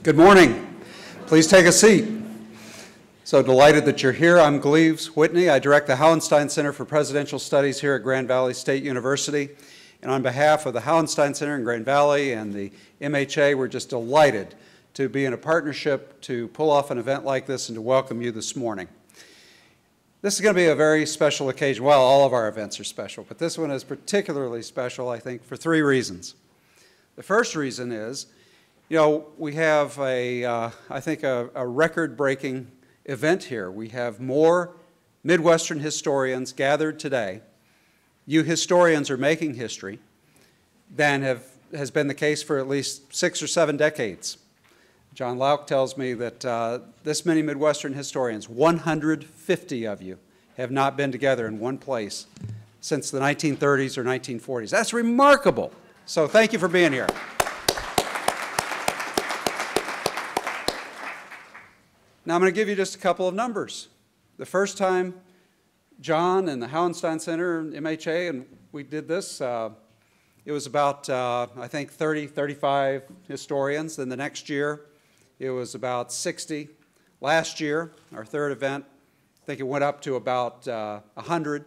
Good morning. Please take a seat. So delighted that you're here. I'm Gleaves Whitney. I direct the Hauenstein Center for Presidential Studies here at Grand Valley State University. And on behalf of the Hauenstein Center in Grand Valley and the MHA, we're just delighted to be in a partnership to pull off an event like this and to welcome you this morning. This is going to be a very special occasion. Well, all of our events are special, but this one is particularly special, I think, for three reasons. The first reason is, we have I think a record-breaking event here. We have more Midwestern historians gathered today. You historians are making history than has been the case for at least 6 or 7 decades. John Lauk tells me that this many Midwestern historians, 150 of you, have not been together in one place since the 1930s or 1940s. That's remarkable. So thank you for being here. Now I'm going to give you just a couple of numbers. The first time John and the Hauenstein Center and MHA and we did this, it was about, I think, 30, 35 historians. Then the next year, it was about 60. Last year, our third event, I think it went up to about 100.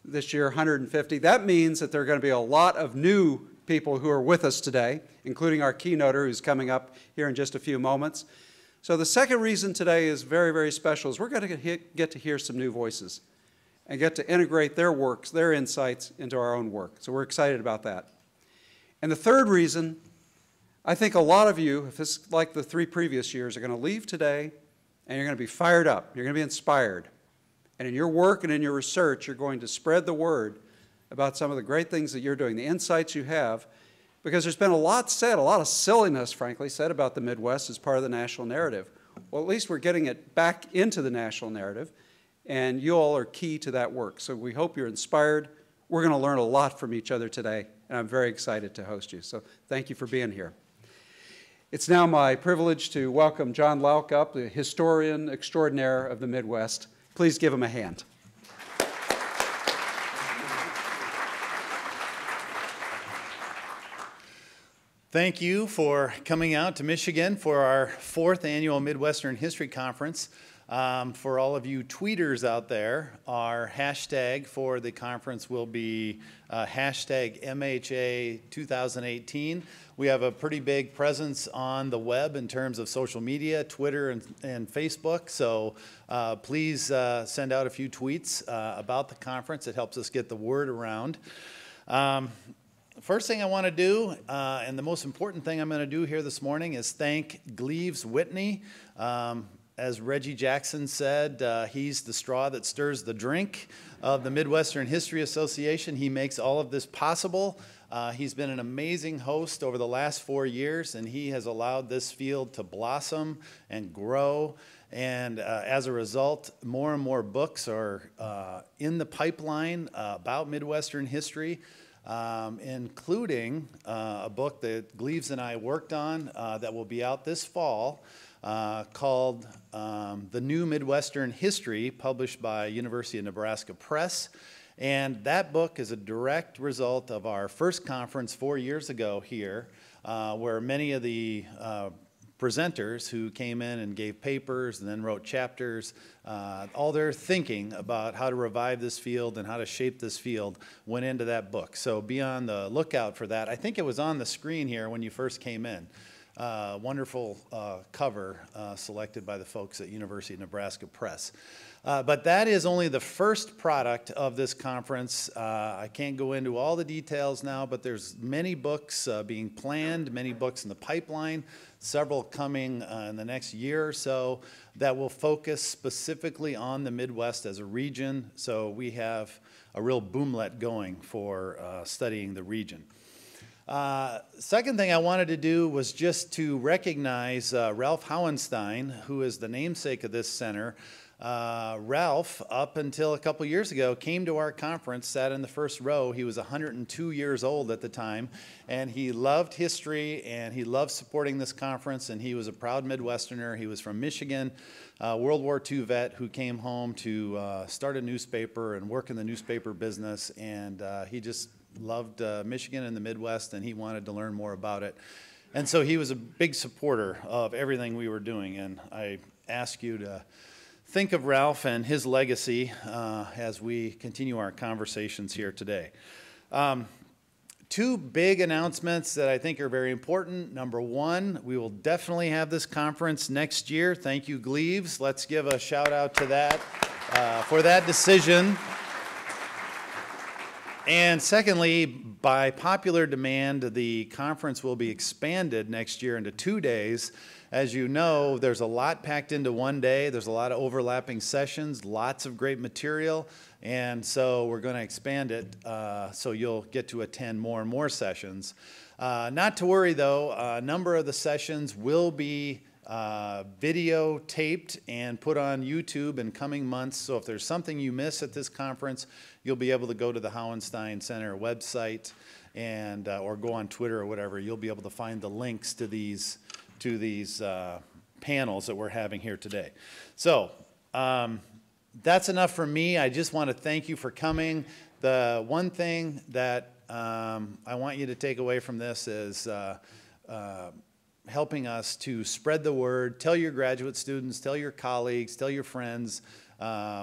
This year, 150. That means that there are going to be a lot of new people who are with us today, including our keynoter who's coming up here in just a few moments. So the second reason today is very, very special is we're going to get to hear some new voices and get to integrate their works, their insights into our own work. So we're excited about that. And the third reason, I think a lot of you, if it's like the 3 previous years, are going to leave today and you're going to be fired up. You're going to be inspired. And in your work and in your research, you're going to spread the word about some of the great things that you're doing, the insights you have, because there's been a lot said, a lot of silliness, frankly, said about the Midwest as part of the national narrative. Well, at least we're getting it back into the national narrative, and you all are key to that work. So we hope you're inspired. We're going to learn a lot from each other today, and I'm very excited to host you. So thank you for being here. It's now my privilege to welcome John Lauk up, the historian extraordinaire of the Midwest. Please give him a hand. Thank you for coming out to Michigan for our 4th annual Midwestern History Conference. For all of you tweeters out there, our hashtag for the conference will be hashtag MHA 2018. We have a pretty big presence on the web in terms of social media, Twitter and Facebook, so please send out a few tweets about the conference. It helps us get the word around. First thing I want to do, and the most important thing I'm going to do here this morning, is thank Gleaves Whitney. As Reggie Jackson said, he's the straw that stirs the drink of the Midwestern History Association. He makes all of this possible. He's been an amazing host over the last 4 years, and he has allowed this field to blossom and grow. And as a result, more and more books are in the pipeline about Midwestern history. Including a book that Gleaves and I worked on that will be out this fall called The New Midwestern History, published by University of Nebraska Press. And that book is a direct result of our first conference 4 years ago here, where many of the presenters who came in and gave papers and then wrote chapters, all their thinking about how to revive this field and how to shape this field went into that book. So be on the lookout for that. I think it was on the screen here when you first came in. Wonderful cover selected by the folks at University of Nebraska Press. But that is only the first product of this conference. I can't go into all the details now, but there's many books being planned, many books in the pipeline, several coming in the next year or so that will focus specifically on the Midwest as a region. So we have a real boomlet going for studying the region. Second thing I wanted to do was just to recognize Ralph Hauenstein, who is the namesake of this center. Ralph, up until a couple years ago, came to our conference, sat in the first row. He was 102 years old at the time, and he loved history, and he loved supporting this conference, and he was a proud Midwesterner. He was from Michigan, World War II vet who came home to start a newspaper and work in the newspaper business, and he just loved Michigan and the Midwest, and he wanted to learn more about it. And so he was a big supporter of everything we were doing, and I ask you to think of Ralph and his legacy as we continue our conversations here today. Two big announcements that I think are very important. Number one, we will definitely have this conference next year. Thank you, Gleaves. Let's give a shout out to that for that decision. And secondly, by popular demand, the conference will be expanded next year into 2 days. As you know, there's a lot packed into one day. There's a lot of overlapping sessions, lots of great material, and so we're going to expand it so you'll get to attend more and more sessions. Not to worry, though, a number of the sessions will be videotaped and put on YouTube in coming months, so if there's something you miss at this conference, you'll be able to go to the Hauenstein Center website and or go on Twitter or whatever. You'll be able to find the links to these panels that we're having here today. So that's enough for me. I just want to thank you for coming. The one thing that I want you to take away from this is helping us to spread the word. Tell your graduate students, tell your colleagues, tell your friends.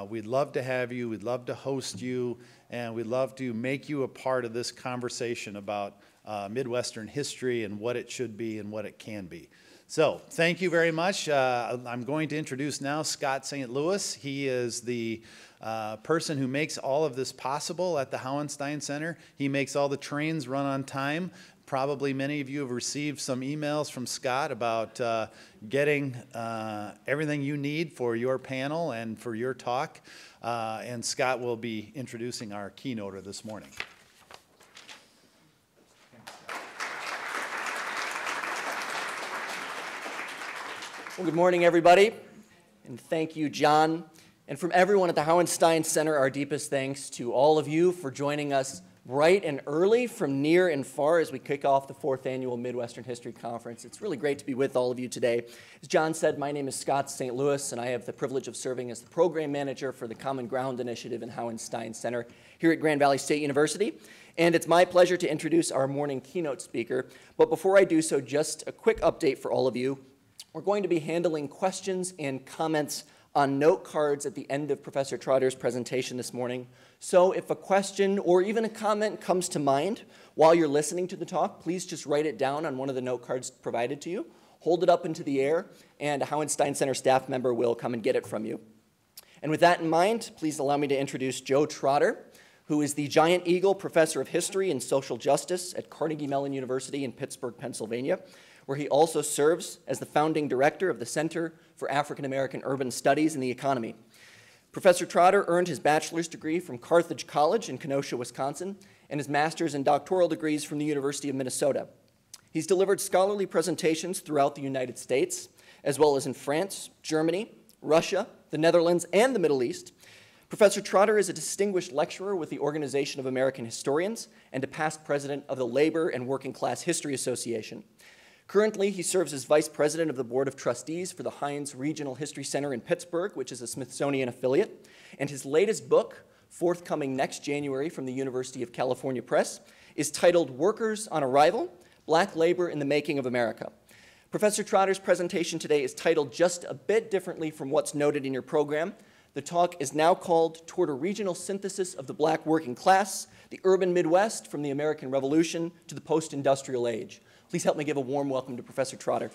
We'd love to have you. We'd love to host you. And we'd love to make you a part of this conversation about Midwestern history and what it should be and what it can be. So thank you very much. I'm going to introduce now Scott St. Louis. He is the person who makes all of this possible at the Hauenstein Center. He makes all the trains run on time. Probably many of you have received some emails from Scott about getting everything you need for your panel and for your talk. And Scott will be introducing our keynoter this morning. Well, good morning, everybody, and thank you, John. And from everyone at the Hauenstein Center, our deepest thanks to all of you for joining us bright and early from near and far as we kick off the 4th Annual Midwestern History Conference. It's really great to be with all of you today. As John said, my name is Scott St. Louis, and I have the privilege of serving as the program manager for the Common Ground Initiative in Hauenstein Center here at Grand Valley State University. And it's my pleasure to introduce our morning keynote speaker. But before I do so, just a quick update for all of you. We're going to be handling questions and comments on note cards at the end of Professor Trotter's presentation this morning. So if a question or even a comment comes to mind while you're listening to the talk, please just write it down on one of the note cards provided to you, hold it up into the air, and a Hauenstein Center staff member will come and get it from you. And with that in mind, please allow me to introduce Joe Trotter, who is the Giant Eagle Professor of History and Social Justice at Carnegie Mellon University in Pittsburgh, Pennsylvania, where he also serves as the founding director of the Center for African American Urban Studies and the Economy. Professor Trotter earned his bachelor's degree from Carthage College in Kenosha, Wisconsin, and his master's and doctoral degrees from the University of Minnesota. He's delivered scholarly presentations throughout the United States, as well as in France, Germany, Russia, the Netherlands, and the Middle East. Professor Trotter is a distinguished lecturer with the Organization of American Historians and a past president of the Labor and Working Class History Association. Currently, he serves as vice president of the Board of Trustees for the Heinz Regional History Center in Pittsburgh, which is a Smithsonian affiliate. And his latest book, forthcoming next January from the University of California Press, is titled Workers on Arrival, Black Labor in the Making of America. Professor Trotter's presentation today is titled just a bit differently from what's noted in your program. The talk is now called Toward a Regional Synthesis of the Black Working Class, the Urban Midwest from the American Revolution to the Post-Industrial Age. Please help me give a warm welcome to Professor Trotter.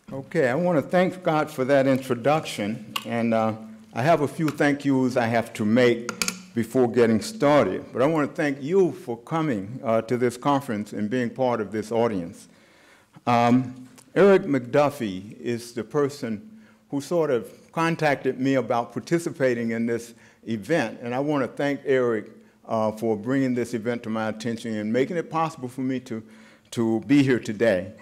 Okay, I want to thank Scott for that introduction, and I have a few thank yous I have to make before getting started. But I want to thank you for coming to this conference and being part of this audience. Eric McDuffie is the person who sort of contacted me about participating in this event, and I want to thank Eric for bringing this event to my attention and making it possible for me to be here today.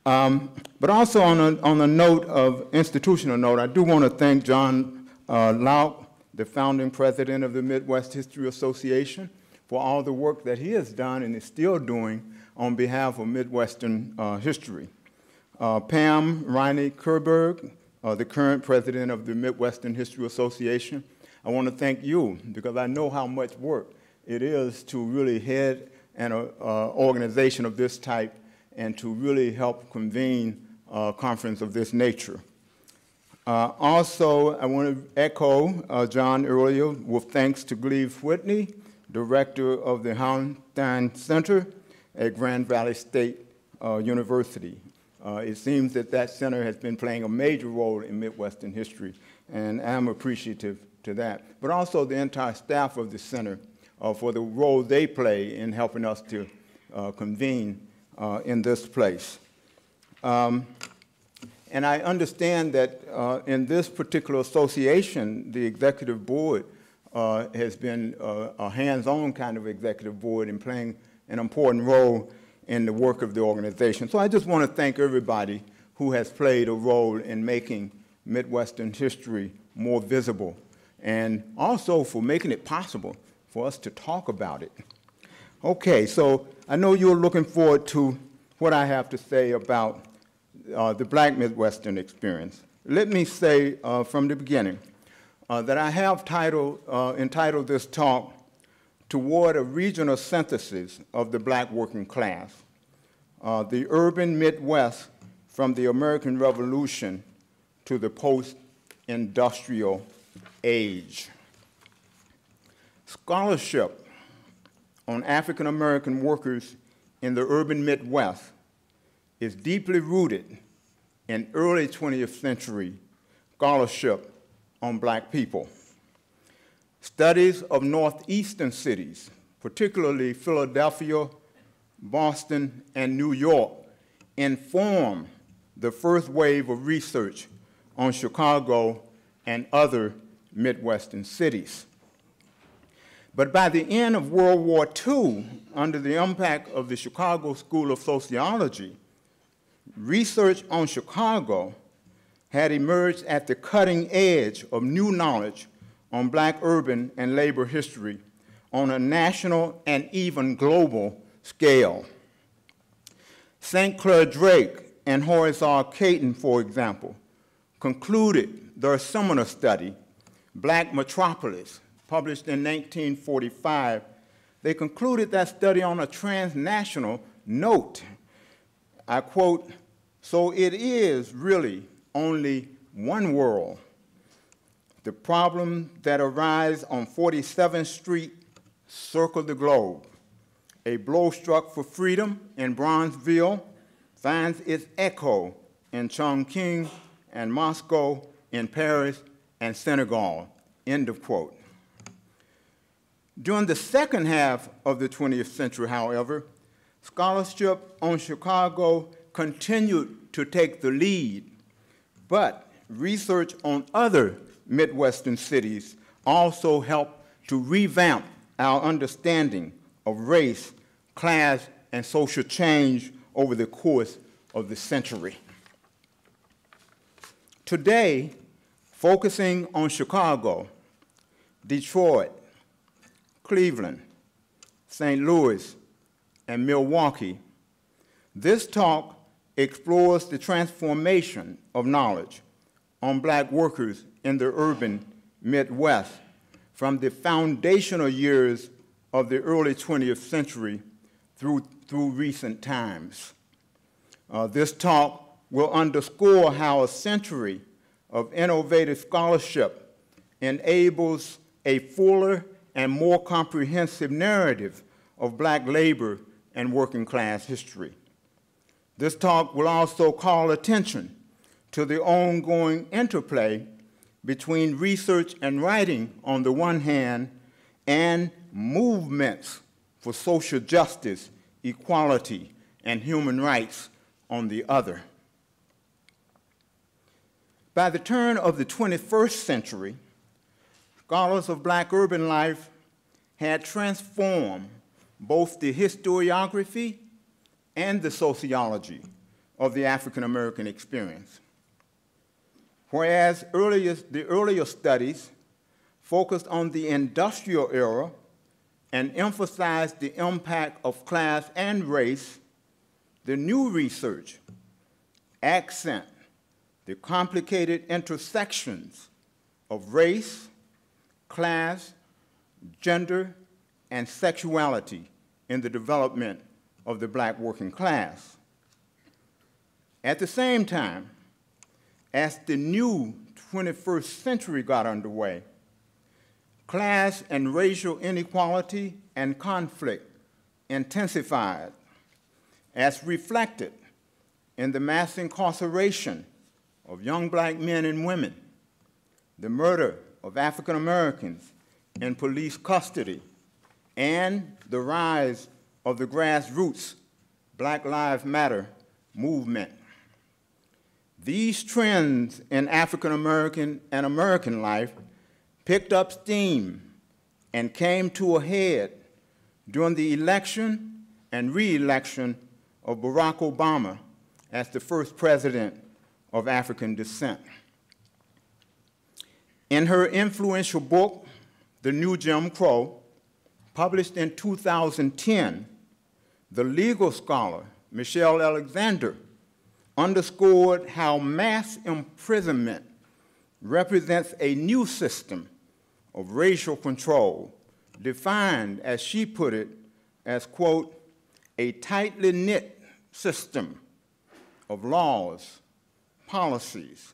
But also on a note of institutional note, I do want to thank John Lauk, the founding president of the Midwest History Association, for all the work that he has done and is still doing on behalf of Midwestern history. Pam Riney Kerberg, the current president of the Midwestern History Association. I want to thank you because I know how much work it is to really head an organization of this type and to really help convene a conference of this nature. Also, I want to echo John earlier with thanks to Gleave Whitney, director of the Hauenstein Center at Grand Valley State University. It seems that that center has been playing a major role in Midwestern history, and I'm appreciative to that. But also the entire staff of the center for the role they play in helping us to convene in this place. And I understand that in this particular association, the executive board has been a hands-on kind of executive board in playing an important role in the work of the organization. So I just want to thank everybody who has played a role in making Midwestern history more visible and also for making it possible for us to talk about it. Okay, so I know you're looking forward to what I have to say about the Black Midwestern experience. Let me say from the beginning that I have entitled this talk Toward a Regional Synthesis of the Black Working Class, the Urban Midwest from the American Revolution to the Post-Industrial Age. Scholarship on African American workers in the urban Midwest is deeply rooted in early 20th century scholarship on Black people. Studies of northeastern cities, particularly Philadelphia, Boston, and New York, inform the first wave of research on Chicago and other Midwestern cities. But by the end of World War II, under the impact of the Chicago School of Sociology, research on Chicago had emerged at the cutting edge of new knowledge on Black urban and labor history on a national and even global scale. St. Clair Drake and Horace R. Caton, for example, concluded their seminal study, Black Metropolis, published in 1945. They concluded that study on a transnational note. I quote, "So it is really only one world. The problems that arise on 47th Street circle the globe. A blow struck for freedom in Bronzeville finds its echo in Chongqing and Moscow, in Paris and Senegal," end of quote. During the second half of the 20th century, however, scholarship on Chicago continued to take the lead, but research on other Midwestern cities also helped to revamp our understanding of race, class, and social change over the course of the century. Today, focusing on Chicago, Detroit, Cleveland, St. Louis, and Milwaukee, this talk explores the transformation of knowledge on Black workers in the urban Midwest from the foundational years of the early 20th century through recent times. This talk will underscore how a century of innovative scholarship enables a fuller and more comprehensive narrative of Black labor and working class history. This talk will also call attention to the ongoing interplay between research and writing on the one hand and movements for social justice, equality, and human rights on the other. By the turn of the 21st century, scholars of Black urban life had transformed both the historiography and the sociology of the African American experience. Whereas the earlier studies focused on the industrial era and emphasized the impact of class and race, the new research accent the complicated intersections of race, class, gender, and sexuality in the development of the black working class. At the same time, as the new 21st century got underway, class and racial inequality and conflict intensified, as reflected in the mass incarceration of young black men and women, the murder of African Americans in police custody, and the rise of the grassroots Black Lives Matter movement. These trends in African American and American life picked up steam and came to a head during the election and re-election of Barack Obama as the first president of African descent. In her influential book, The New Jim Crow, published in 2010, the legal scholar Michelle Alexander underscored how mass imprisonment represents a new system of racial control, defined, as she put it, as, quote, a tightly knit system of laws, policies,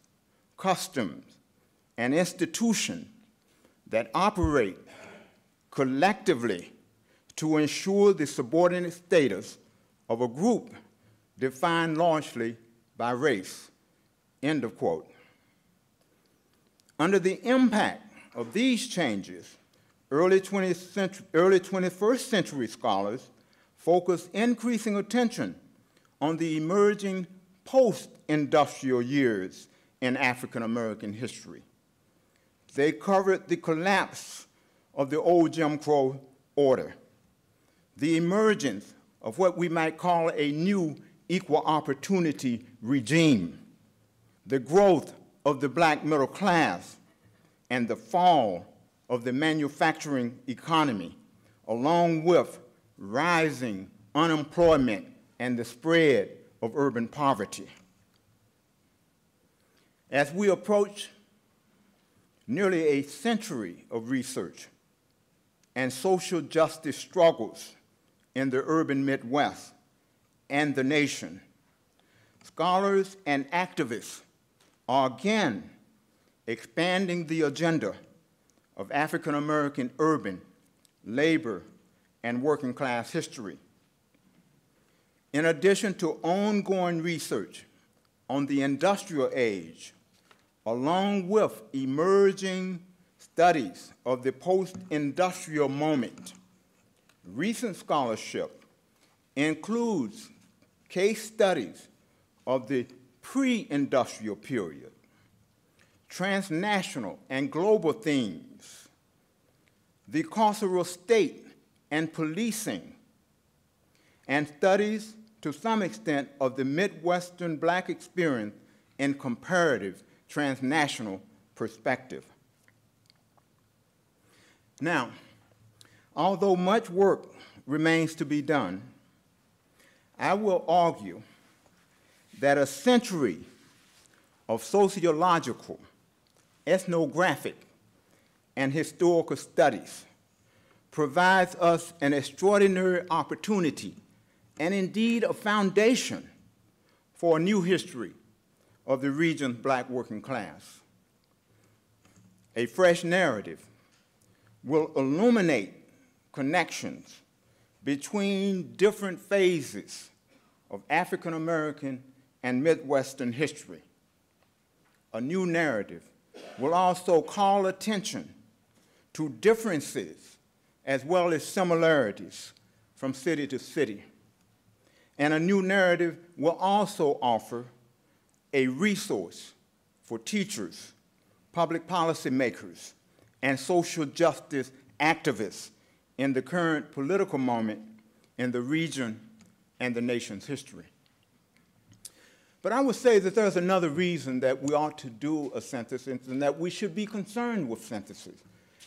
customs, and institutions that operate collectively to ensure the subordinate status of a group defined largely by race, end of quote. Under the impact of these changes, early 21st century scholars focused increasing attention on the emerging post-industrial years in African American history. They covered the collapse of the old Jim Crow order, the emergence of what we might call a new equal opportunity regime, the growth of the black middle class, and the fall of the manufacturing economy, along with rising unemployment and the spread of urban poverty. As we approach nearly a century of research and social justice struggles in the urban Midwest and the nation, scholars and activists are again expanding the agenda of African American urban, labor, and working class history. In addition to ongoing research on the industrial age, along with emerging studies of the post-industrial moment, recent scholarship includes case studies of the pre-industrial period, transnational and global themes, the carceral state and policing, and studies to some extent of the Midwestern black experience in comparative transnational perspective. Now, although much work remains to be done, I will argue that a century of sociological, ethnographic, and historical studies provides us an extraordinary opportunity and indeed a foundation for a new history of the region's black working class. A fresh narrative will illuminate connections between different phases of African American and Midwestern history. A new narrative will also call attention to differences as well as similarities from city to city. And a new narrative will also offer a resource for teachers, public policy makers, and social justice activists in the current political moment in the region and the nation's history. But I would say that there's another reason that we ought to do a census and that we should be concerned with censuses.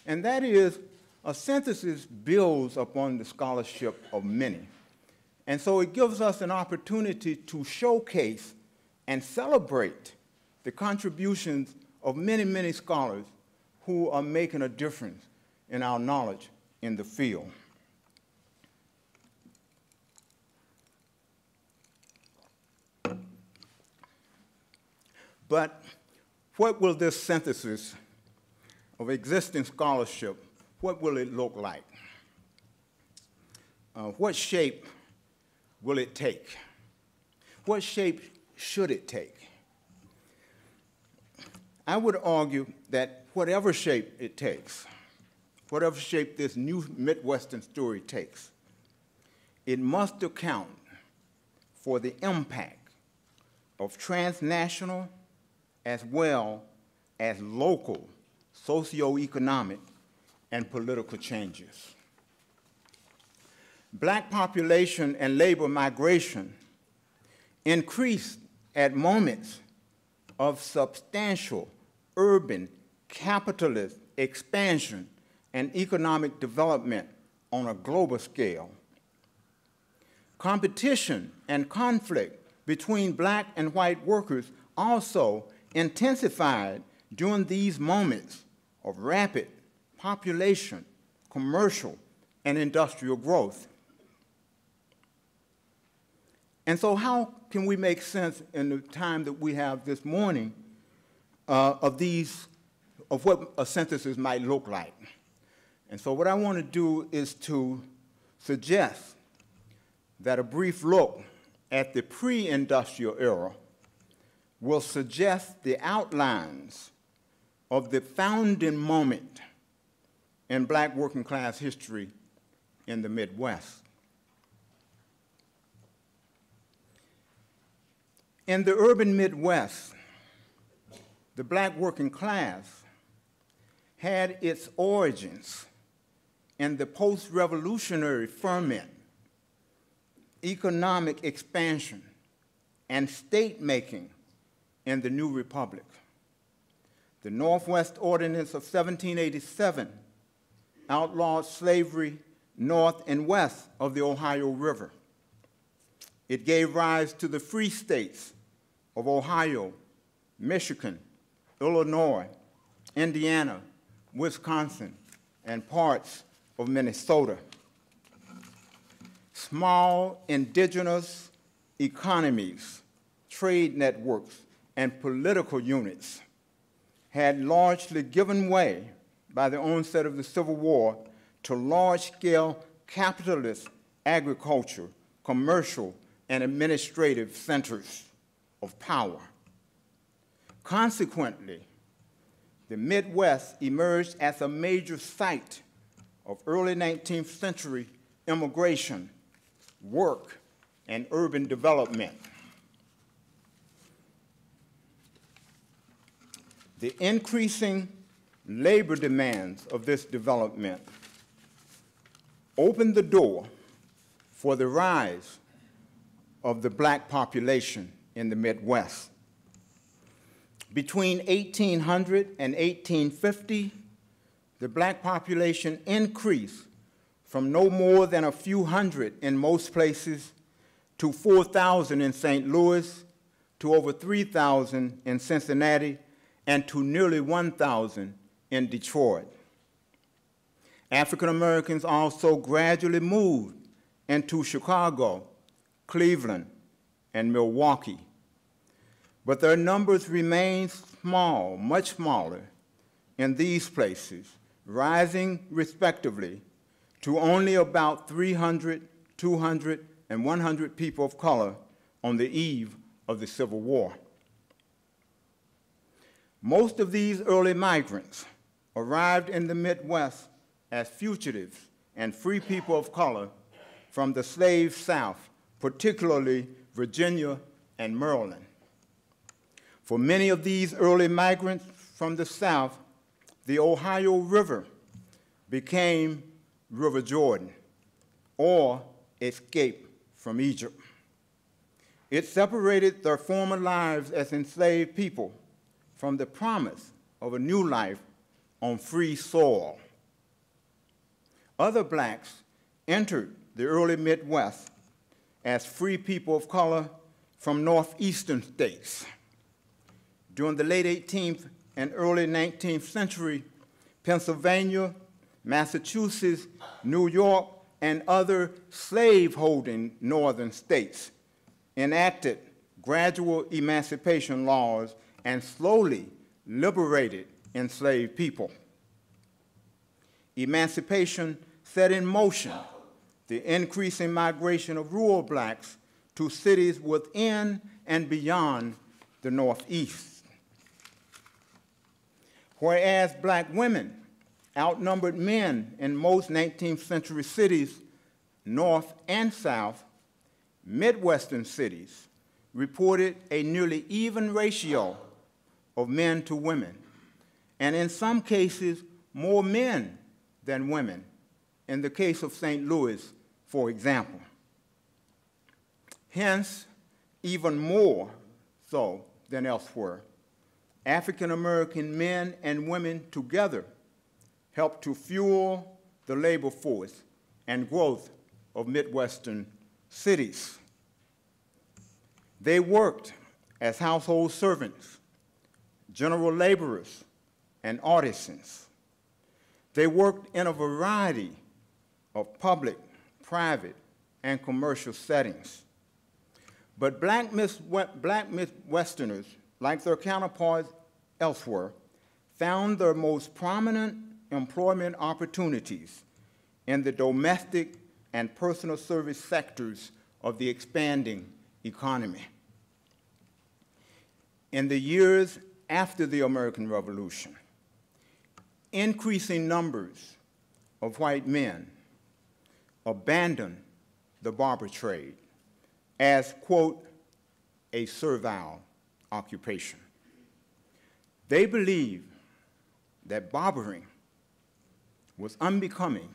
And that is, a census builds upon the scholarship of many. And so it gives us an opportunity to showcase and celebrate the contributions of many, many scholars who are making a difference in our knowledge in the field. But what will this synthesis of existing scholarship, what will it look like? What shape will it take? What shape should it take? I would argue that whatever shape it takes, whatever shape this new Midwestern story takes, it must account for the impact of transnational as well as local socioeconomic and political changes. Black population and labor migration increased at moments of substantial urban capitalist expansion and economic development on a global scale. Competition and conflict between black and white workers also intensified during these moments of rapid population, commercial, and industrial growth. And so how can we make sense in the time that we have this morning of what a synthesis might look like? And so what I want to do is to suggest that a brief look at the pre-industrial era will suggest the outlines of the founding moment in black working class history in the Midwest. In the urban Midwest, the black working class had its origins in the post-revolutionary ferment, economic expansion, and state-making in the new republic. The Northwest Ordinance of 1787 outlawed slavery north and west of the Ohio River. It gave rise to the free states of Ohio, Michigan, Illinois, Indiana, Wisconsin, and parts of Minnesota. Small indigenous economies, trade networks, and political units had largely given way by the onset of the Civil War to large-scale capitalist agriculture, commercial, and administrative centers of power. Consequently, the Midwest emerged as a major site of early 19th century immigration, work, and urban development. The increasing labor demands of this development opened the door for the rise of the black population in the Midwest. Between 1800 and 1850, the black population increased from no more than a few hundred in most places to 4,000 in St. Louis, to over 3,000 in Cincinnati, and to nearly 1,000 in Detroit. African Americans also gradually moved into Chicago, Cleveland, and Milwaukee. But their numbers remain small, much smaller, in these places, rising respectively to only about 300, 200, and 100 people of color on the eve of the Civil War. Most of these early migrants arrived in the Midwest as fugitives and free people of color from the slave South, particularly Virginia and Maryland. For many of these early migrants from the South, the Ohio River became River Jordan, or escape from Egypt. It separated their former lives as enslaved people from the promise of a new life on free soil. Other blacks entered the early Midwest as free people of color from northeastern states. During the late 18th and early 19th century, Pennsylvania, Massachusetts, New York, and other slave-holding northern states enacted gradual emancipation laws and slowly liberated enslaved people. Emancipation set in motion the increasing migration of rural blacks to cities within and beyond the Northeast. Whereas black women outnumbered men in most 19th century cities, North and South, Midwestern cities reported a nearly even ratio of men to women, and in some cases, more men than women, in the case of St. Louis, for example. Hence, even more so than elsewhere, African American men and women together helped to fuel the labor force and growth of Midwestern cities. They worked as household servants, general laborers, and artisans. They worked in a variety of public, private, and commercial settings. But black Midwesterners, like their counterparts elsewhere, found their most prominent employment opportunities in the domestic and personal service sectors of the expanding economy. In the years after the American Revolution, increasing numbers of white men abandoned the barber trade as, quote, a servile occupation. They believed that barbering was unbecoming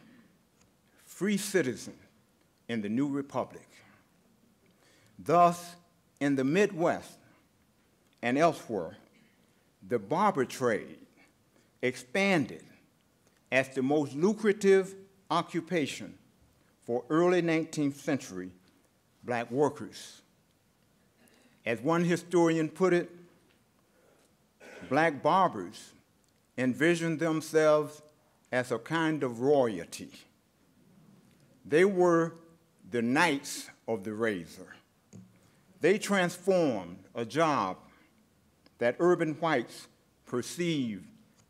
free citizen in the new republic. Thus, in the Midwest and elsewhere, the barber trade expanded as the most lucrative occupation for early 19th century black workers. As one historian put it, black barbers envisioned themselves as a kind of royalty. They were the knights of the razor. They transformed a job that urban whites perceived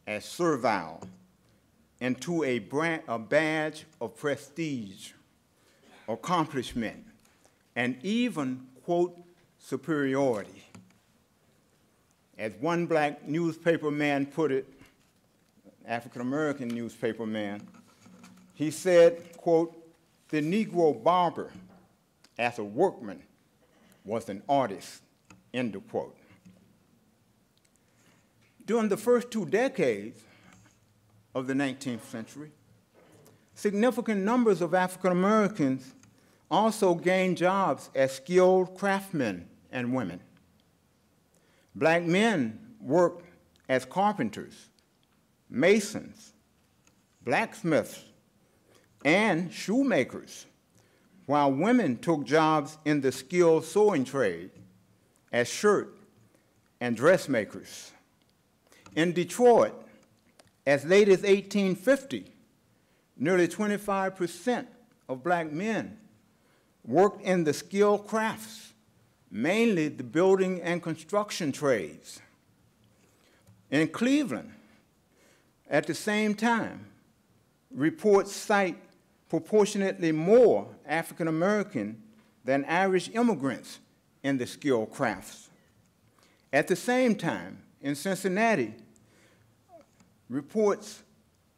as servile into a badge of prestige, accomplishment, and even, quote, superiority. As one black newspaper man put it, African-American newspaper man, he said, quote, the Negro barber, as a workman, was an artist, end of quote. During the first 2 decades of the 19th century, significant numbers of African Americans also gained jobs as skilled craftsmen and women. Black men worked as carpenters, masons, blacksmiths, and shoemakers, while women took jobs in the skilled sewing trade as shirt and dressmakers. In Detroit, as late as 1850, nearly 25% of black men worked in the skilled crafts, mainly the building and construction trades. In Cleveland, at the same time, reports cite proportionately more African American than Irish immigrants in the skilled crafts. At the same time, in Cincinnati, reports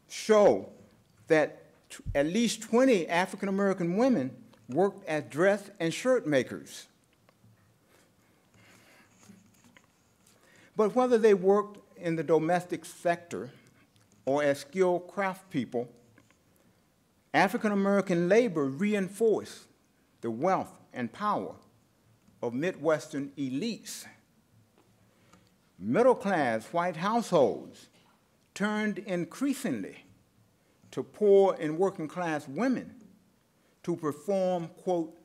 show that at least 20 African American women worked as dress and shirt makers. But whether they worked in the domestic sector or as skilled craft people, African American labor reinforced the wealth and power of Midwestern elites. Middle-class white households turned increasingly to poor and working-class women to perform, quote,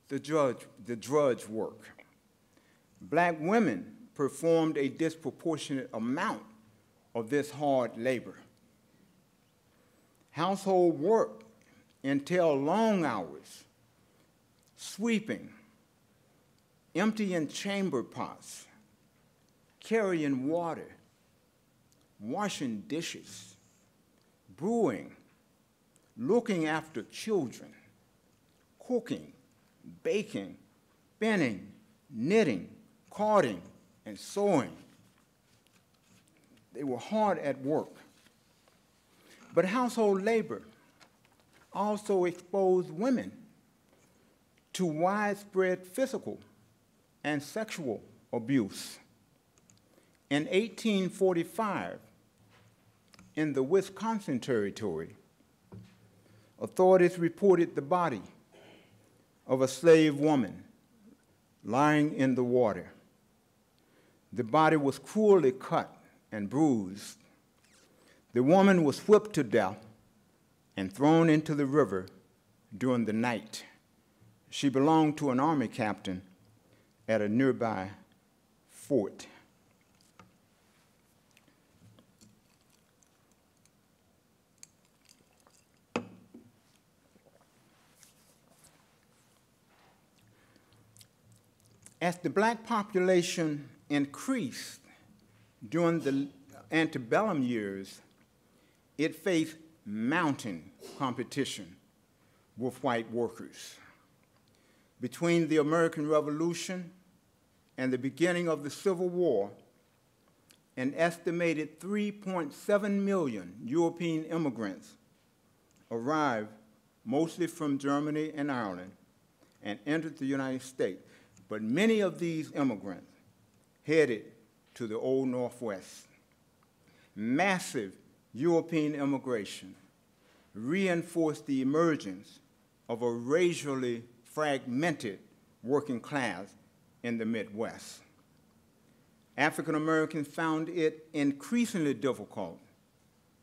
the drudge work. Black women performed a disproportionate amount of this hard labor. Household work entailed long hours, sweeping, emptying chamber pots, carrying water, washing dishes, brewing, looking after children, cooking, baking, spinning, knitting, carding, and sewing. They were hard at work. But household labor also exposed women to widespread physical and sexual abuse. In 1845, in the Wisconsin Territory, authorities reported the body of a slave woman lying in the water. The body was cruelly cut and bruised. The woman was whipped to death and thrown into the river during the night. She belonged to an army captain at a nearby fort. As the black population increased during the antebellum years, it faced mounting competition with white workers. Between the American Revolution and the beginning of the Civil War, an estimated 3.7 million European immigrants arrived, mostly from Germany and Ireland, and entered the United States. But many of these immigrants headed to the Old Northwest. Massive European immigration reinforced the emergence of a racially fragmented working class in the Midwest. African Americans found it increasingly difficult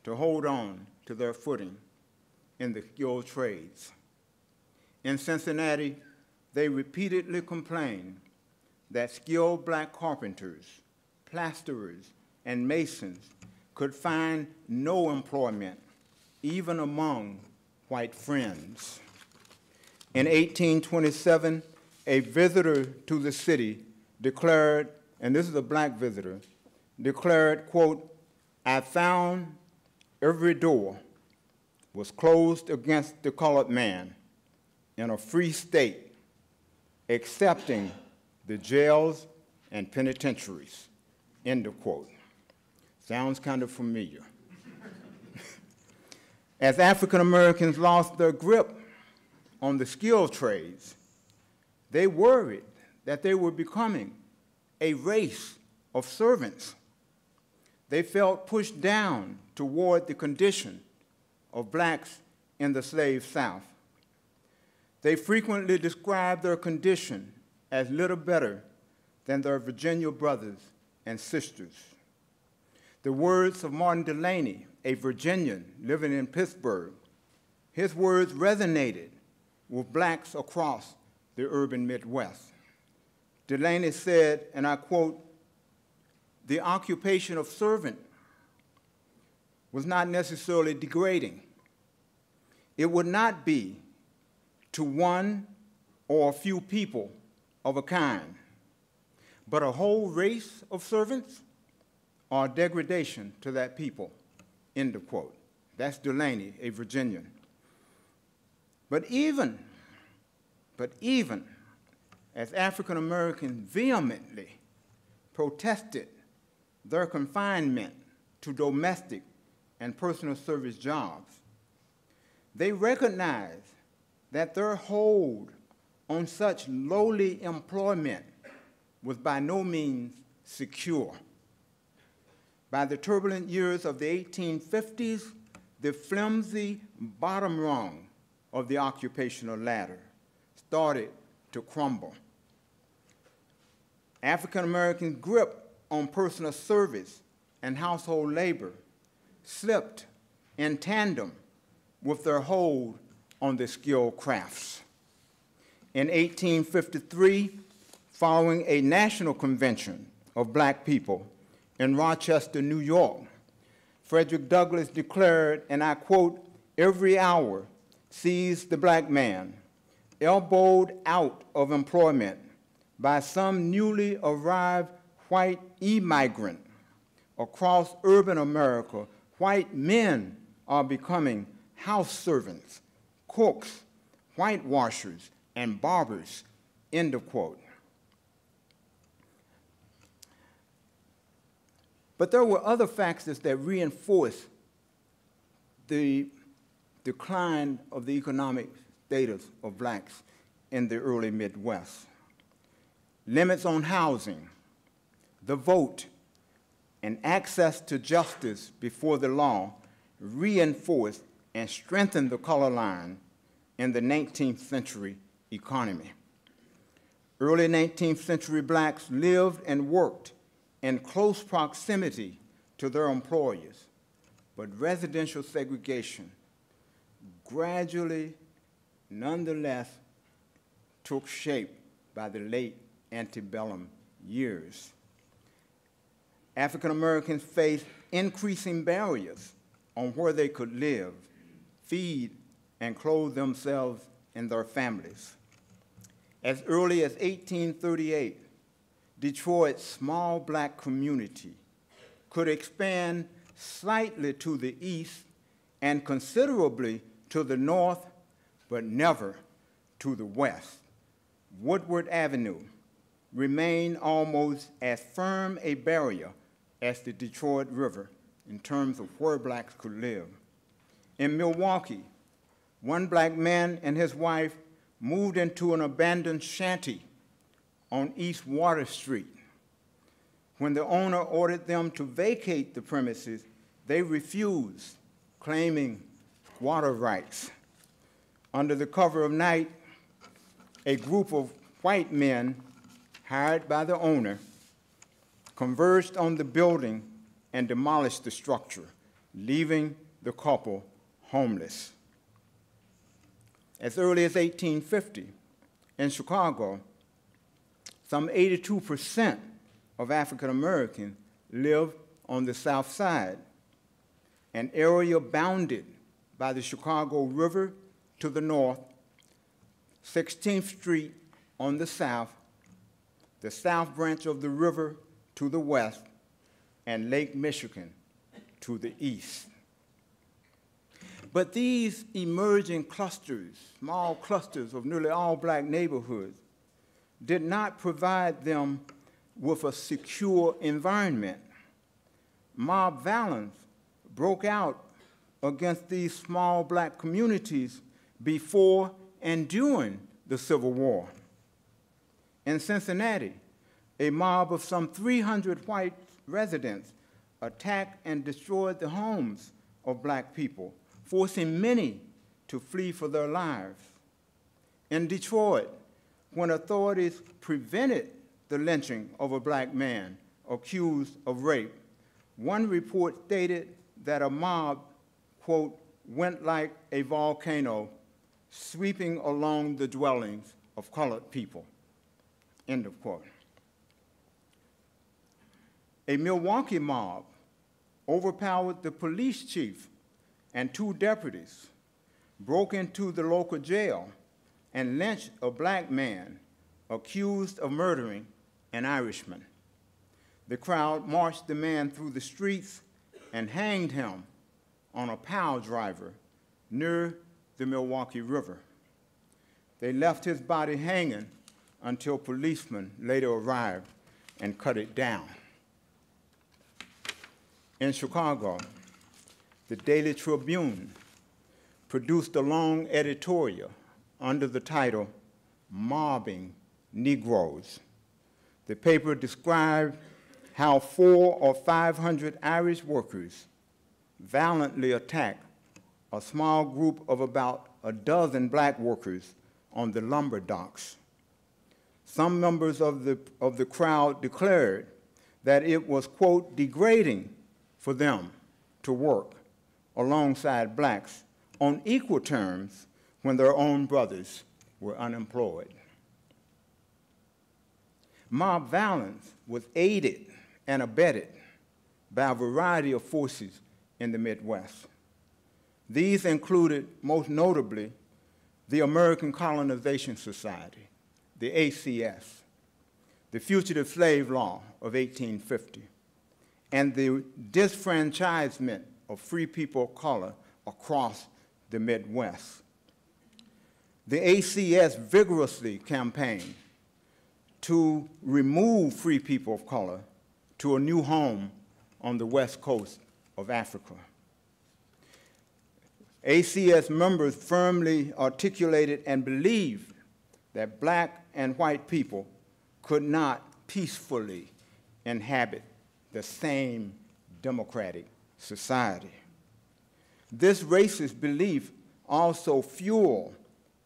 to hold on to their footing in the skilled trades. In Cincinnati, they repeatedly complained that skilled black carpenters, plasterers, and masons could find no employment, even among white friends. In 1827, a visitor to the city declared, and this is a black visitor, declared, quote, "I found every door was closed against the colored man in a free state, excepting the jails and penitentiaries," end of quote. Sounds kind of familiar. As African Americans lost their grip on the skilled trades, they worried that they were becoming a race of servants. They felt pushed down toward the condition of blacks in the slave South. They frequently described their condition as little better than their Virginia brothers and sisters. The words of Martin Delany, a Virginian living in Pittsburgh, his words resonated with blacks across the urban Midwest. Delany said, and I quote, "The occupation of servant was not necessarily degrading. It would not be to one or a few people of a kind, but a whole race of servants are degradation to that people," end of quote. That's Delany, a Virginian. But even as African Americans vehemently protested their confinement to domestic and personal service jobs, they recognized that their hold on such lowly employment was by no means secure. By the turbulent years of the 1850s, the flimsy bottom rung of the occupational ladder started to crumble. African Americans' grip on personal service and household labor slipped in tandem with their hold on the skilled crafts. In 1853, following a national convention of black people in Rochester, New York. Frederick Douglass declared, and I quote, "Every hour sees the black man elbowed out of employment by some newly arrived white immigrant. Across urban America, white men are becoming house servants, cooks, whitewashers, and barbers," end of quote. But there were other factors that reinforced the decline of the economic status of blacks in the early Midwest. Limits on housing, the vote, and access to justice before the law reinforced and strengthened the color line in the 19th century economy. Early 19th century blacks lived and worked in close proximity to their employers, but residential segregation gradually, nonetheless, took shape by the late antebellum years. African Americans faced increasing barriers on where they could live, feed, and clothe themselves and their families. As early as 1838, Detroit's small black community could expand slightly to the east and considerably to the north, but never to the west. Woodward Avenue remained almost as firm a barrier as the Detroit River in terms of where blacks could live. In Milwaukee, one black man and his wife moved into an abandoned shanty on East Water Street. When the owner ordered them to vacate the premises, they refused, claiming water rights. Under the cover of night, a group of white men hired by the owner converged on the building and demolished the structure, leaving the couple homeless. As early as 1850, in Chicago, some 82% of African Americans lived on the South Side, an area bounded by the Chicago River to the north, 16th Street on the south, the South Branch of the river to the west, and Lake Michigan to the east. But these emerging clusters, small clusters of nearly all black neighborhoods, did not provide them with a secure environment. Mob violence broke out against these small black communities before and during the Civil War. In Cincinnati, a mob of some 300 white residents attacked and destroyed the homes of black people, forcing many to flee for their lives. In Detroit, when authorities prevented the lynching of a black man accused of rape, one report stated that a mob, quote, went like a volcano sweeping along the dwellings of colored people, end of quote. A Milwaukee mob overpowered the police chief and two deputies, broke into the local jail, and lynched a black man accused of murdering an Irishman. The crowd marched the man through the streets and hanged him on a pile driver near the Milwaukee River. They left his body hanging until policemen later arrived and cut it down. In Chicago, the Daily Tribune produced a long editorial under the title, "Mobbing Negroes." The paper described how 400 or 500 Irish workers violently attacked a small group of about a dozen black workers on the lumber docks. Some members of the crowd declared that it was, quote, degrading for them to work alongside blacks on equal terms when their own brothers were unemployed. mob violence was aided and abetted by a variety of forces in the Midwest. These included, most notably, the American Colonization Society, the ACS, the Fugitive Slave Law of 1850, and the disfranchisement of free people of color across the Midwest. The ACS vigorously campaigned to remove free people of color to a new home on the west coast of Africa. ACS members firmly articulated and believed that black and white people could not peacefully inhabit the same democratic society. This racist belief also fueled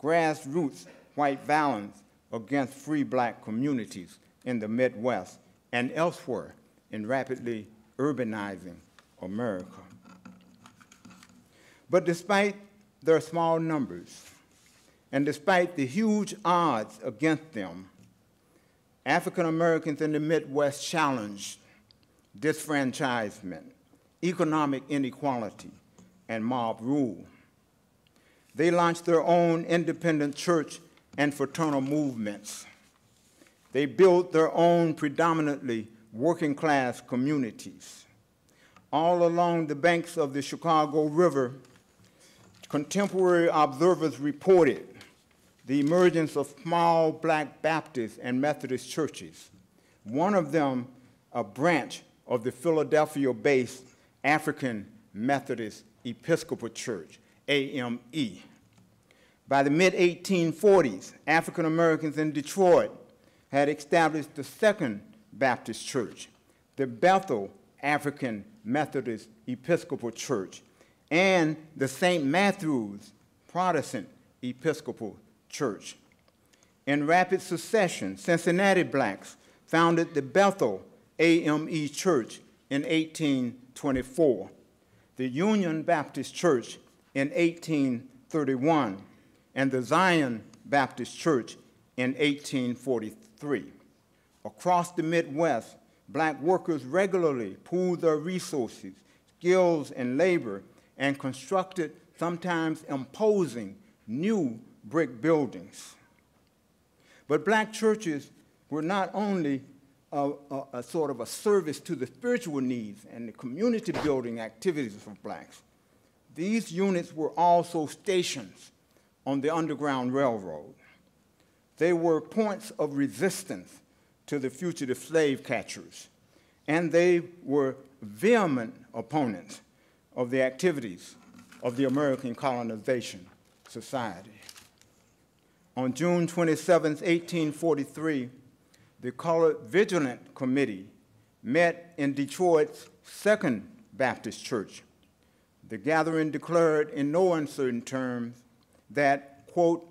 grassroots white violence against free black communities in the Midwest and elsewhere in rapidly urbanizing America. But despite their small numbers, and despite the huge odds against them, African Americans in the Midwest challenged disfranchisement, economic inequality, and mob rule. They launched their own independent church and fraternal movements. They built their own predominantly working-class communities. All along the banks of the Chicago River, contemporary observers reported the emergence of small black Baptist and Methodist churches, one of them a branch of the Philadelphia-based African Methodist Episcopal Church, AME. By the mid-1840s, African Americans in Detroit had established the Second Baptist Church, the Bethel African Methodist Episcopal Church, and the St. Matthew's Protestant Episcopal Church. In rapid succession, Cincinnati blacks founded the Bethel AME Church in 1824, the Union Baptist Church in 1831, and the Zion Baptist Church in 1843. Across the Midwest, black workers regularly pooled their resources, skills, and labor and constructed sometimes imposing new brick buildings. But black churches were not only a sort of a service to the spiritual needs and the community building activities of blacks. These units were also stations on the Underground Railroad. They were points of resistance to the fugitive slave catchers, and they were vehement opponents of the activities of the American Colonization Society. On June 27, 1843, the Colored Vigilant Committee met in Detroit's Second Baptist Church. The gathering declared in no uncertain terms that, quote,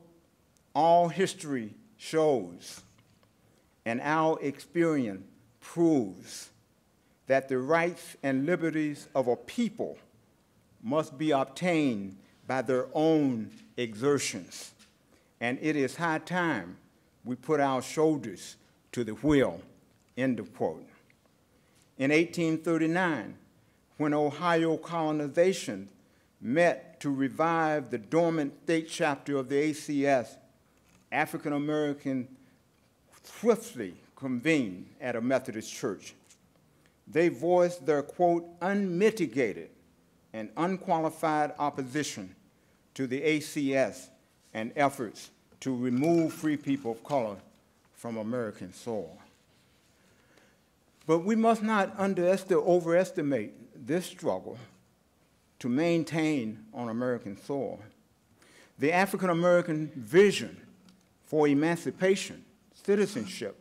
all history shows and our experience proves that the rights and liberties of a people must be obtained by their own exertions. And it is high time we put our shoulders to the wheel, end of quote. In 1839, when Ohio colonization met to revive the dormant state chapter of the ACS, African Americans swiftly convened at a Methodist church. They voiced their, quote, unmitigated and unqualified opposition to the ACS and efforts to remove free people of color from American soil. But we must not overestimate this struggle to maintain on American soil. The African American vision for emancipation, citizenship,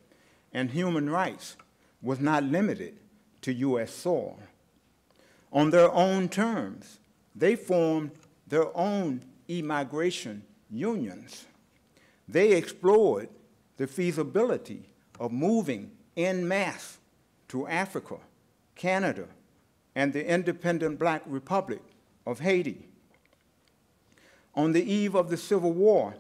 and human rights was not limited to U.S. soil. On their own terms, they formed their own immigration unions. They explored the feasibility of moving en masse to Africa, Canada, and the independent Black Republic of Haiti. On the eve of the Civil War,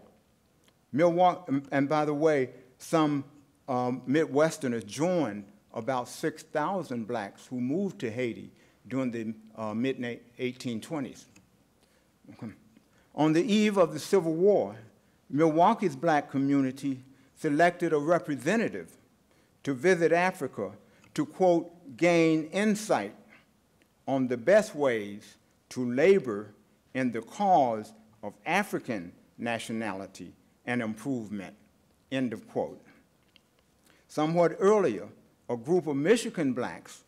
Milwaukee, and by the way, some Midwesterners joined about 6,000 blacks who moved to Haiti during the mid-1820s. On the eve of the Civil War, Milwaukee's black community selected a representative to visit Africa to, quote, gain insight on the best ways to labor in the cause of African nationality and improvement, end of quote. Somewhat earlier, a group of Michigan blacks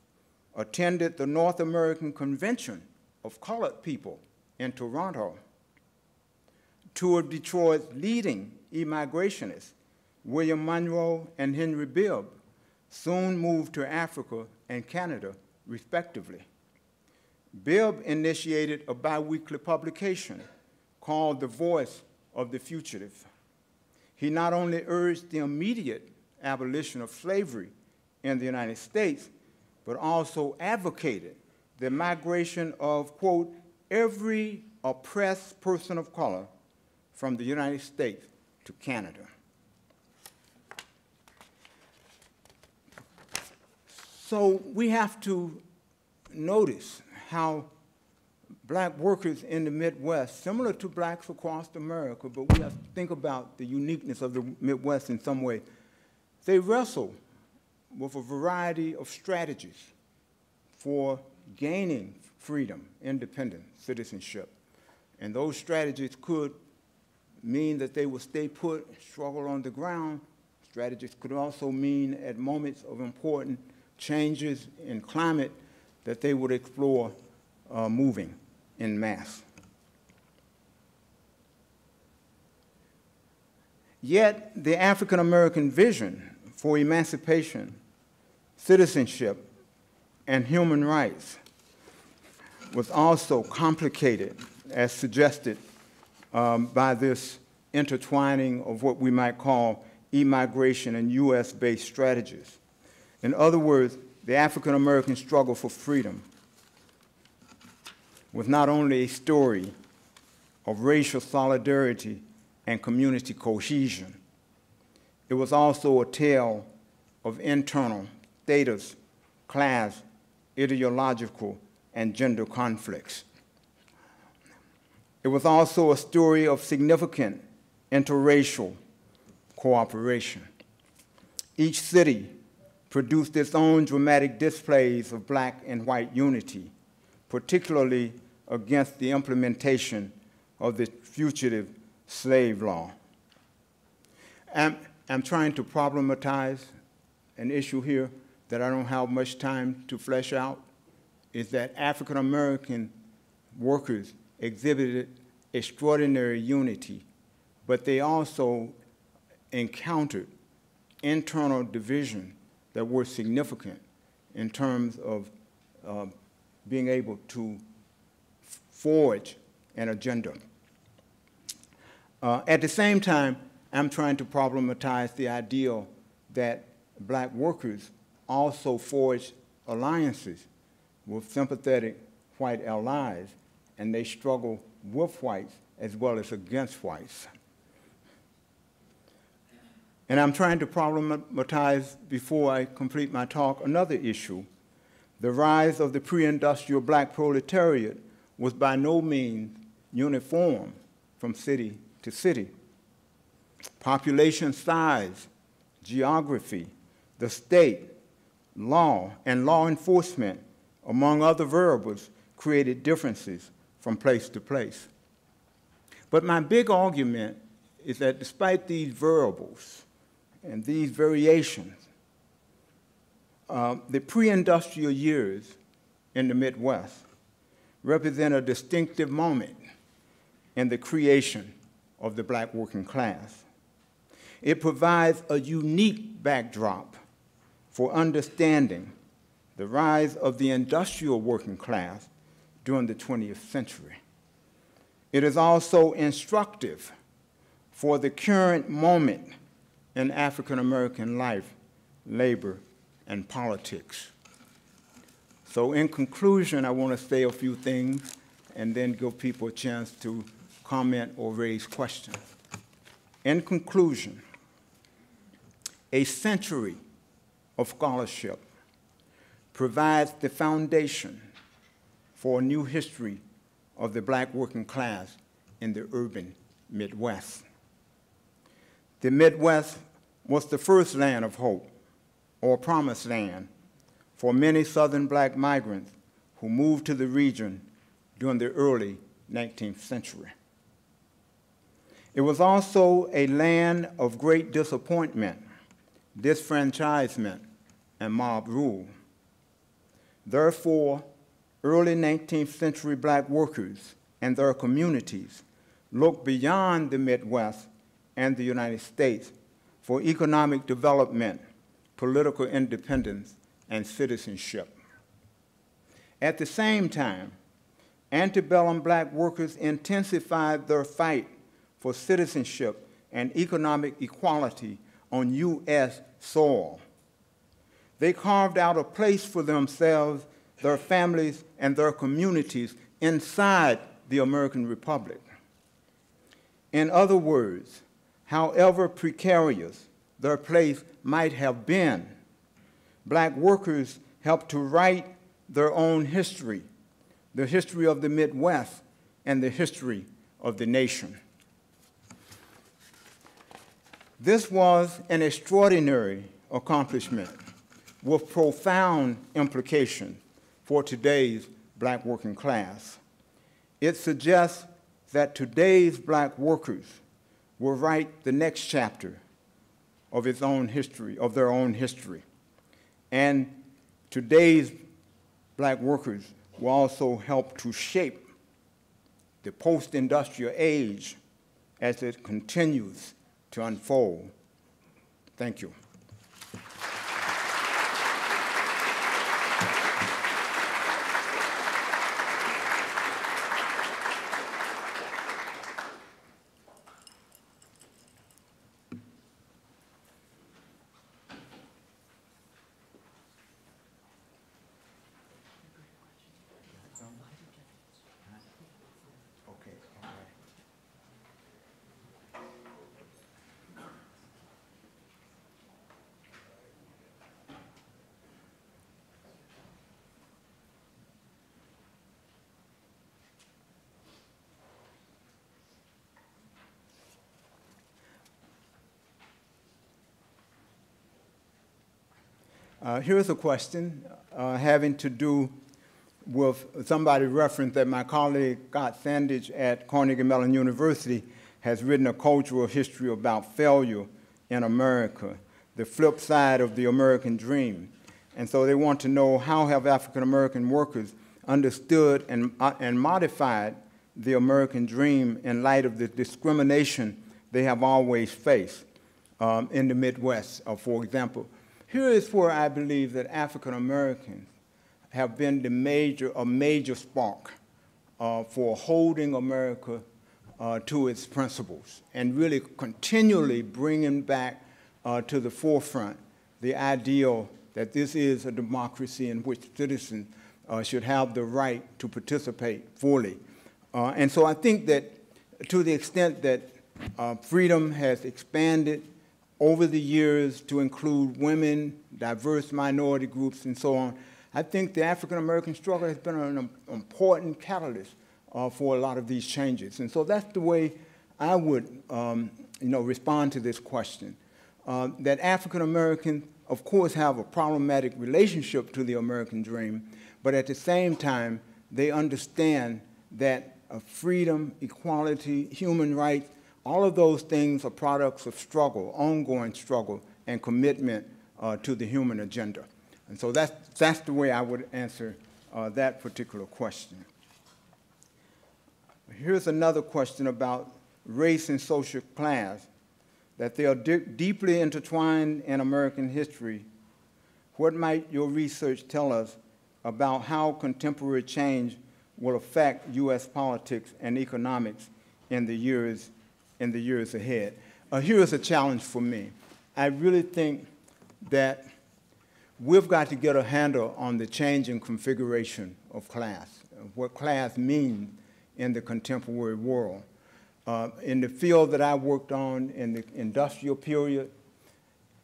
attended the North American Convention of Colored People in Toronto. Two of Detroit's leading emigrationists, William Monroe and Henry Bibb, soon moved to Africa and Canada, respectively. Bibb initiated a biweekly publication called The Voice of the Fugitive. He not only urged the immediate abolition of slavery in the United States, but also advocated the migration of, quote, every oppressed person of color from the United States to Canada. So we have to notice how black workers in the Midwest, similar to blacks across America, but we have to think about the uniqueness of the Midwest in some way. They wrestle with a variety of strategies for gaining freedom, independence, citizenship. And those strategies could mean that they would stay put, struggle on the ground. Strategies could also mean at moments of important changes in climate that they would explore moving en masse. Yet the African American vision for emancipation, citizenship, and human rights was also complicated, as suggested by this intertwining of what we might call immigration and US-based strategies. In other words, the African American struggle for freedom was not only a story of racial solidarity and community cohesion, it was also a tale of internal status, class, ideological, and gender conflicts. It was also a story of significant interracial cooperation. Each city produced its own dramatic displays of black and white unity, particularly against the implementation of the fugitive slave law. I'm trying to problematize an issue here that I don't have much time to flesh out, is that African American workers exhibited extraordinary unity, but they also encountered internal division that were significant in terms of being able to forge an agenda. At the same time, I'm trying to problematize the idea that black workers also forged alliances with sympathetic white allies, and they struggle with whites as well as against whites. And I'm trying to problematize, before I complete my talk, another issue. The rise of the pre-industrial black proletariat was by no means uniform from city to city. Population size, geography, the state, law, and law enforcement, among other variables, created differences from place to place. But my big argument is that despite these variables and these variations, the pre-industrial years in the Midwest represent a distinctive moment in the creation of the black working class. It provides a unique backdrop for understanding the rise of the industrial working class during the 20th century. It is also instructive for the current moment in African American life, labor, and politics. So in conclusion, I want to say a few things and then give people a chance to comment or raise questions. In conclusion, A century of scholarship provides the foundation for a new history of the black working class in the urban Midwest. The Midwest was the first land of hope, or promised land, for many Southern black migrants who moved to the region during the early 19th century. It was also a land of great disappointment, disfranchisement, and mob rule. Therefore, early 19th century black workers and their communities looked beyond the Midwest and the United States for economic development, political independence, and citizenship. At the same time, antebellum black workers intensified their fight for citizenship and economic equality on U.S. soil. They carved out a place for themselves, their families, and their communities inside the American Republic. In other words, however precarious their place might have been, black workers helped to write their own history, the history of the Midwest and the history of the nation. This was an extraordinary accomplishment with profound implications for today's black working class. It suggests that today's black workers will write the next chapter of its own history, of their own history. And today's black workers will also help to shape the post-industrial age as it continues to unfold. Thank you. Here's a question having to do with somebody referenced that my colleague Scott Sandage at Carnegie Mellon University has written a cultural history about failure in America, the flip side of the American dream. And so they want to know, how have African American workers understood and modified the American dream in light of the discrimination they have always faced in the Midwest, for example. Here is where I believe that African Americans have been a major spark for holding America to its principles and really continually bringing back to the forefront the ideal that this is a democracy in which citizens should have the right to participate fully. And so I think that to the extent that freedom has expanded over the years to include women, diverse minority groups, and so on, I think the African-American struggle has been an important catalyst for a lot of these changes. And so that's the way I would respond to this question, that African-Americans, of course, have a problematic relationship to the American dream, but at the same time, they understand that freedom, equality, human rights, all of those things are products of struggle, ongoing struggle, and commitment to the human agenda. And so that's the way I would answer that particular question. Here's another question about race and social class, that they are deeply intertwined in American history. What might your research tell us about how contemporary change will affect U.S. politics and economics in the years ahead? Here is a challenge for me. I really think that we've got to get a handle on the changing configuration of class, what class means in the contemporary world. In the field that I worked on in the industrial period,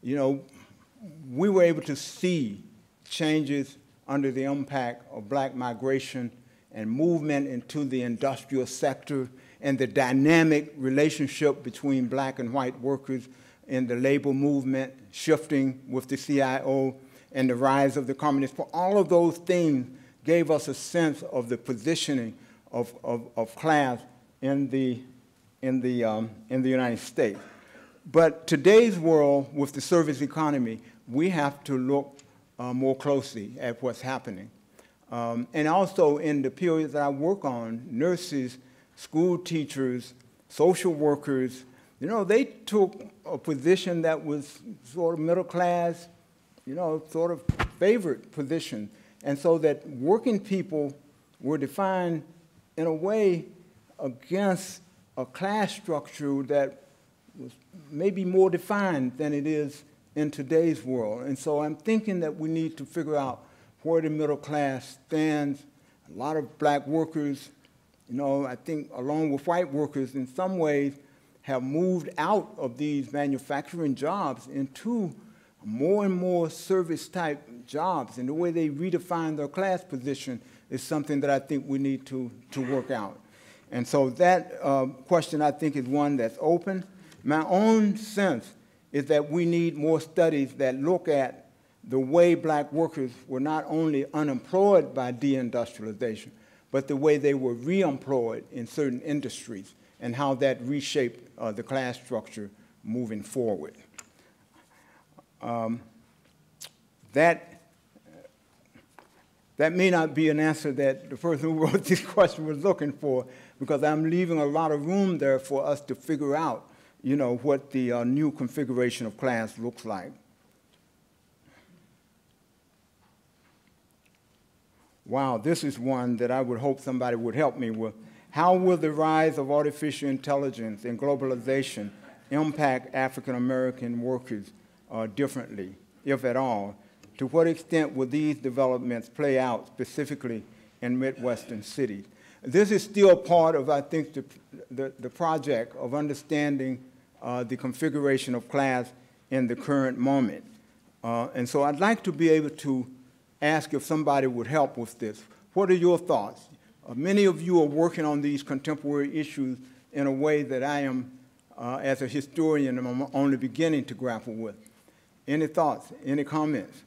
you know, we were able to see changes under the impact of black migration and movement into the industrial sector and the dynamic relationship between black and white workers in the labor movement, shifting with the CIO and the rise of the Communist Party. All of those things gave us a sense of the positioning of class in the United States. But today's world, with the service economy, we have to look more closely at what's happening. And also in the periods that I work on, nurses, school teachers, social workers, you know, they took a position that was sort of middle class, you know, sort of favored position. And so that working people were defined in a way against a class structure that was maybe more defined than it is in today's world. And so I'm thinking that we need to figure out where the middle class stands. A lot of black workers, you know, I think along with white workers in some ways have moved out of these manufacturing jobs into more and more service-type jobs. And the way they redefine their class position is something that I think we need to work out. And so that question, I think, is one that's open. My own sense is that we need more studies that look at the way black workers were not only unemployed by deindustrialization, but the way they were reemployed in certain industries and how that reshaped the class structure moving forward. That may not be an answer that the person who wrote this question was looking for, because I'm leaving a lot of room there for us to figure out, you know, what the new configuration of class looks like. Wow, this is one that I would hope somebody would help me with. How will the rise of artificial intelligence and globalization impact African American workers differently, if at all? To what extent will these developments play out specifically in Midwestern cities? This is still part of, I think, the project of understanding the configuration of class in the current moment. And so I'd like to be able to ask if somebody would help with this. What are your thoughts? Many of you are working on these contemporary issues in a way that I am, as a historian, I'm only beginning to grapple with. Any thoughts? Any comments?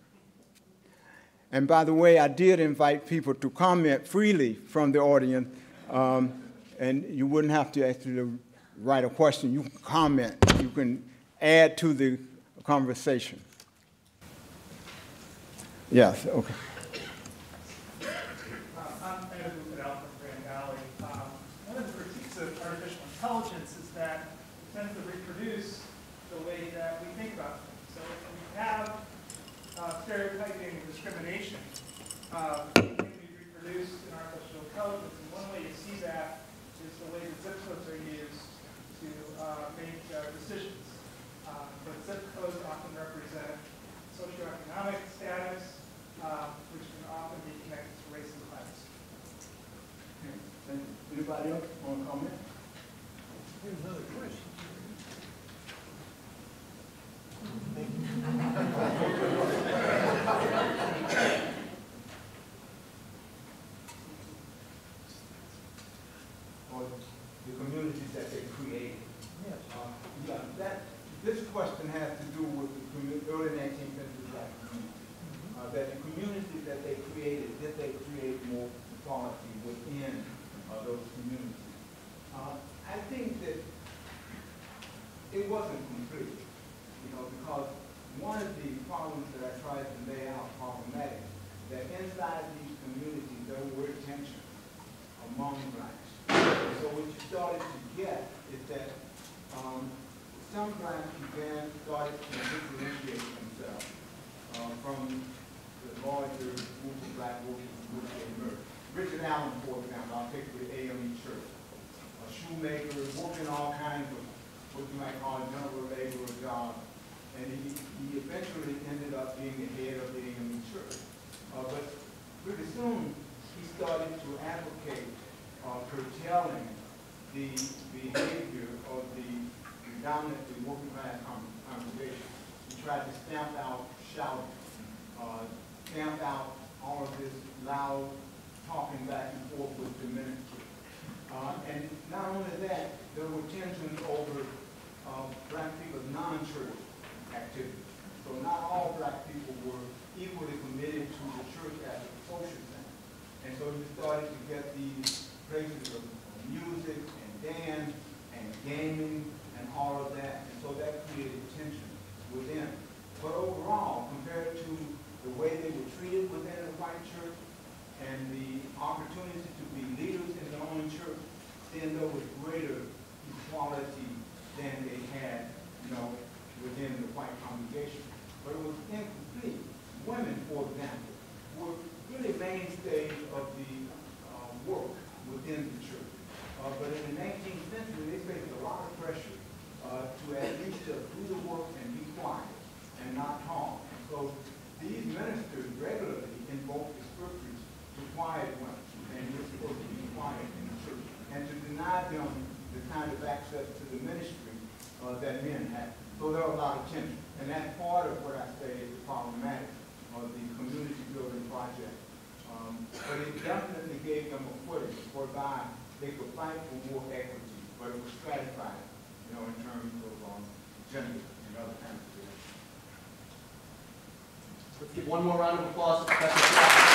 And by the way, I did invite people to comment freely from the audience, and you wouldn't have to actually write a question. You can comment. You can add to the conversation. Yes, okay. I'm Ed Bufadel from Grand Valley. One of the critiques of artificial intelligence is that it tends to reproduce the way that we think about things. So if we have stereotyping and discrimination, it can be reproduced in artificial intelligence. And one way you see that is the way the zip codes are used to make decisions. But zip codes often represent socioeconomic status, which can often be connected to race and class. Okay. Anybody else want to comment? Here's another question. Or the communities that they created. Yes. Yeah, this question has to do with the early 19th century black community. That the communities that they created, did they create more equality within those communities? I think that it wasn't complete, you know, because one of the problems that I tried to lay out, problematic, that inside these communities there were tensions among blacks. So what you started to get is that some blacks started to differentiate themselves from the larger group of black workers in which they emerged. Richard Allen, for example, I'll take the AME Church, a shoemaker, working all kinds of what you might call general labor jobs, and he eventually ended up being the head of the AME Church. But pretty soon, he started to advocate curtailing the behavior of the predominantly working class congregation. He tried to stamp out shouting, stamp out all of this loud talking back and forth with the ministry. And not only that, there were tensions over black people's non-church activities. So not all black people were equally committed to the church as a social center. And so you started to get these places of music and dance and gaming and all of that. And so that created tension within. But overall, compared to the way they were treated within the white church and the opportunity to be leaders in their own church, then there was greater equality than they had, within the white congregation. But it was incomplete. Women, for example, were really mainstays of the work within the church. But in the 19th century, they faced a lot of pressure to at least just do the work and be quiet and not talk. And so these ministers regularly invoked the scriptures to quiet women, and you're supposed to be quiet in the church, and to deny them the kind of access to the ministry that men had. So there was a lot of tension, and that's part of what I say is problematic of the community building project. But it definitely gave them a footing whereby they could fight for more equity, but it was stratified, in terms of gender and other kinds of things. Let's give one more round of applause to Professor Trotter.